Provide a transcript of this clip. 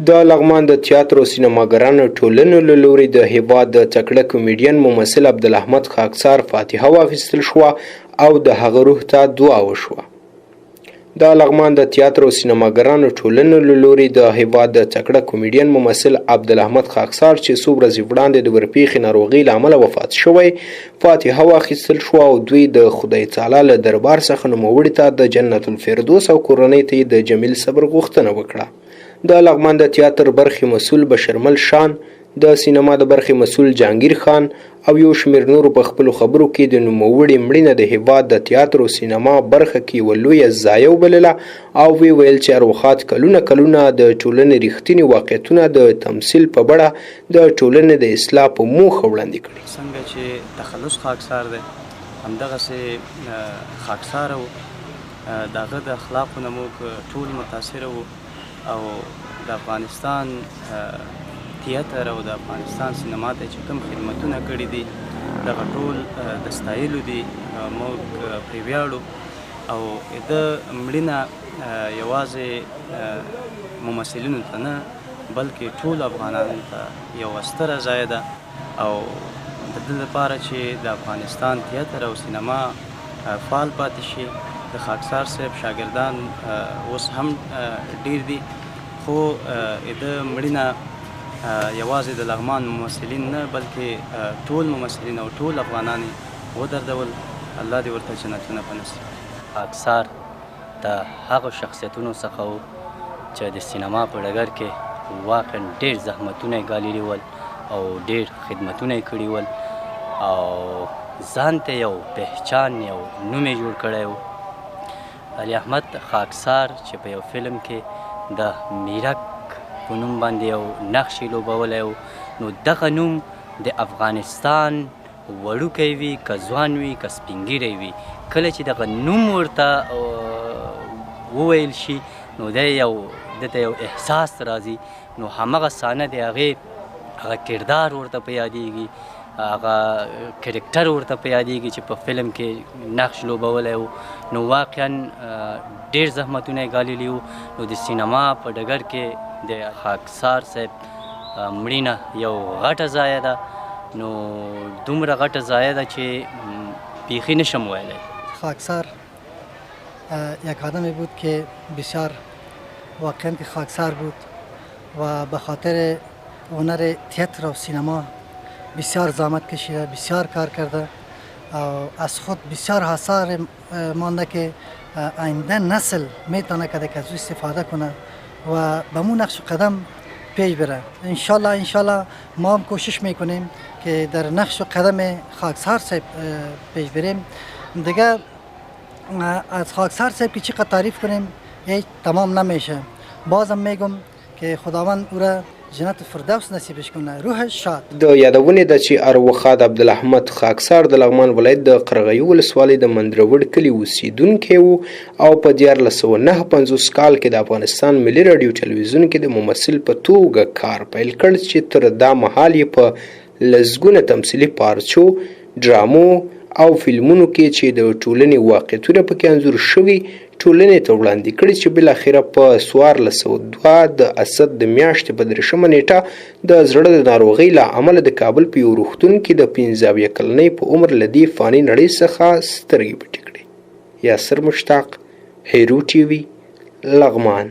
د لغمان د تیاتر او سینماګرانو ټولنو له لوري د هیواد د تکړه کمیډین ممثل عبدالاحمد خاکسار فاتحه واخیستل شوه او د هغه روح ته دعا وشوه. د لغمان د تیاتر او سینماګرانو ټولنو له لوري د هیواد د تکړه کمیډین ممثل عبدالاحمد خاکسار چې څو ورځې وړاندې د ورپېښې ناروغۍ له امله وفات شوی فاتحه واخیستل شوه او دوی د خدای تعالی له دربار څخه نوموړي ته د جنت الفردوس او کورنۍ ته یې د جمیل صبر غوښتنه وکړه. د لغمان د تیاتر برخې مسؤل بشرمل شان، د سینما د برخې مسؤل جهانگیر خان او یو شمېر نورو په خپلو خبرو کې د نوموړي مړینه د هیواد د تیاتر او سینما برخه کې یوه لویه ضایعه وبلله او ویې ویل چې اروخات کلونه د ټولنې رښتیني واقعیتونه د تمثیل په بڼه د ټولنې د اصلاح په موخه وړاندې کړي. څنګه چې تخلص خاکسار دی همدغسې خاکسار و، د هغه د اخلاقو نه موږ ټول متاثره وو او د افغانستان تیاتر او د افغانستان سینما ته چې کوم خدمتونه کړي دي دغه ټول د ستایلو دي. موږ پرې ویاړو او د مړینه یوازې ممثلینو ته نه بلکې ټول افغانانو ته یوه ستره ضایعه ده او د دې لپاره چې د افغانستان تیاتر او سینما فعال پاتې شي د خاکسار صاحب شاګردان اوس هم ډیر دي، خو د مړینه یوازې د لغمان ممثلین نه بلکې ټول ممثلین او ټول افغانان ودردول. الله دې ورته جنتونه په نصیب کړي. خاکسار د هغو شخصیتونو څخه و چې د سینما په ډګر کې واقعا ډیر زحمتونه یې ګاللي ول او ډیر خدمتونه یې کړي ول او ځان ته یو پهچان یو نوم یې جوړ کړی و. علي احمد خاکسار چې په یو فلم کې د میرک په نوم باندې یو نقش یې لوبولی و، نو دغه نوم د افغانستان وړوکی وي که ځوان وي که سپینږیری وي، کله چې دغه نوم ورته وویل شي نو دته یو احساس راځي، نو همغه صحنه د هغه کردار ورته په یادیږي، هغه کرکټر ورته په یادیږي چې په فلم کې نقش لوبولی و. نو واقعا ډیر زحمتونه یې ګاللي وو. نو د سینما په ډګر کې د خاکسار صاحب مړینه یو غټه ضایعه ده، نو دومره غټه ضایعه ده چې بیخی نشم ویلی. خاکسار یک آدمی بود که بسیار واقعا که خاکسار بود و به خاطر هنر تئاتر و سینما بسیار زحمت کشیده، بسیار کار کرده و از خود بسیار آثار مانده که آینده نسل میتونه که از استفاده کنه و به مون نقش قدم پیش بره. انشالله ما هم کوشش میکنیم که در نقش و قدم خاکسار صاحب پیش بریم. دیگه از خاکسار صاحب که چقدر تعریف کنیم هیچ تمام نمیشه. بازم میگم که خداوند او را جنت فردوس نصیبش کنه، روحش شاد. د یادونې ده چې اروخاد عبدالاحمد خاکسار د لغمان ولایت د قرغیو ولسوالۍ د مندروړ کلي اوسیدونکی و او په 1959 کال کې د افغانستان ملي راډیو ټلویزیون کې د ممثل په توګه کار پیل کړ چې تر دا مهال یې په لسګونه تمثیلي پارچو، ډرامو او فلمونو کې چې د ټولنې واقعیتونه پکې انځور شوي ټولنې ته وړاندې کړي چې بالاخره په 1402 د اسد د میاشتې په 3 نیټه د زړه د ناروغۍ له امله د کابل په یو روغتون کې د 15 کلنۍ په عمر له دې فاني نړۍ څخه سترګې پټې کړې. یاسر مشتاق، هیرو ټي وي، لغمان.